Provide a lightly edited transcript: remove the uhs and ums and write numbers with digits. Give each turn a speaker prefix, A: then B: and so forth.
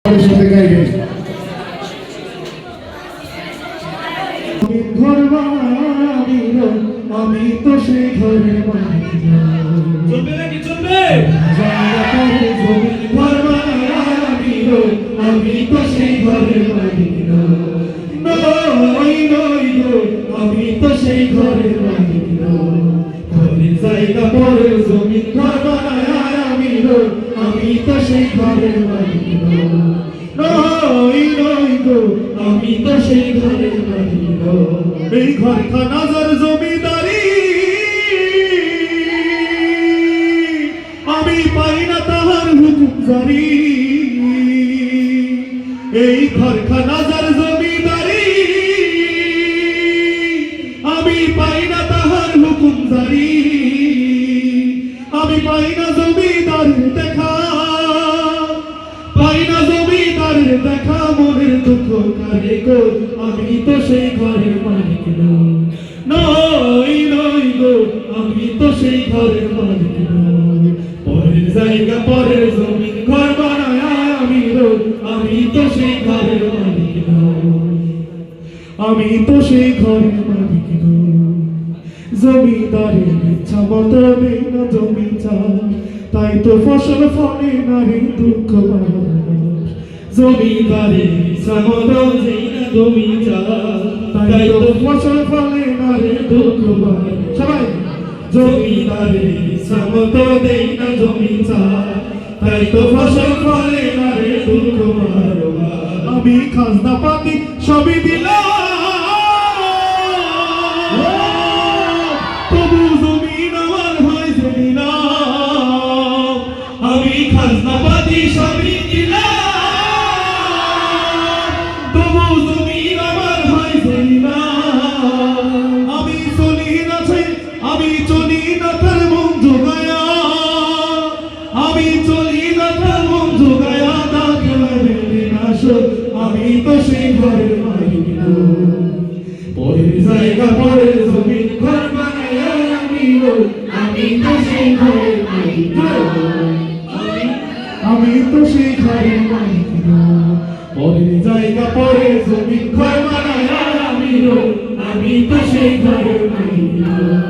A: সাথে গাইবেন। আমি তো সেই ঘরের মালিক,
B: চলবে নাকি চলবে?
A: আমি তো সেই ঘরের মালিক, আমি তো সেই ঘরের মালিক। ঘরের জায়গা পরে জমিন ঘর বানায় আমি তো সেই ঘরের মালিক। আমি তো সেই ঘরের মালিক। এই ঘরখানা যার জমিদারি, আমি পাই না তাহার হুকুম জারি। এই ঘরখানা যার জমিদারি, আমি পাই না তাহার হুকুম জারি। আমি পাই না জমিদারের দেখা, পাই না জমিদারের দেখা। মনের দুঃখ কারে গো, আমি তো সেই ঘরের মালিক নই গো, আমি তো সেই ঘরের মালিক নই। পরের জায়গা পরের জমিন ঘর বানায় আমি তো সেই ঘরের মালিক নই। আমি তো সেই ঘরের মালিক নই। জমিদারের ইচ্ছা মতো নেই না জমি চাষ, তাই তো ফসল ফলে না রে দুঃখ মানুষ। জমিদারের ইচ্ছা মতো নেই না জমি চাষ, তাই তো ফসল ফলে না রে দুঃখ মানুষ। সবাই জমিদারের ইচ্ছা মতো নেই না জমি চাষ, তাই তো ফসল ফলে না রে দুঃখ মানুষ। আমি খাজনা পাতি সবই দিলাম, তবু জমিন আমার হয়েছে নিলাম। আমি খাজনা পাতি সবই দিলাম, তবু জমিন আমার হয়েছে নিলাম। আমি চলি না তার মন জোগায়া, আমি চলি না তার মন জোগায়া। আমি তো সেই ঘরের মালিক নই। পরের জায়গা পরের জমিন ঘর বানায় আমি তো সেই ঘরের মালিক নই। আমি তো সেই ঘরের মালিক নই। পরের জায়গা পরের জমিন ঘর বানায় আমি তো সেই ঘরের মালিক নই।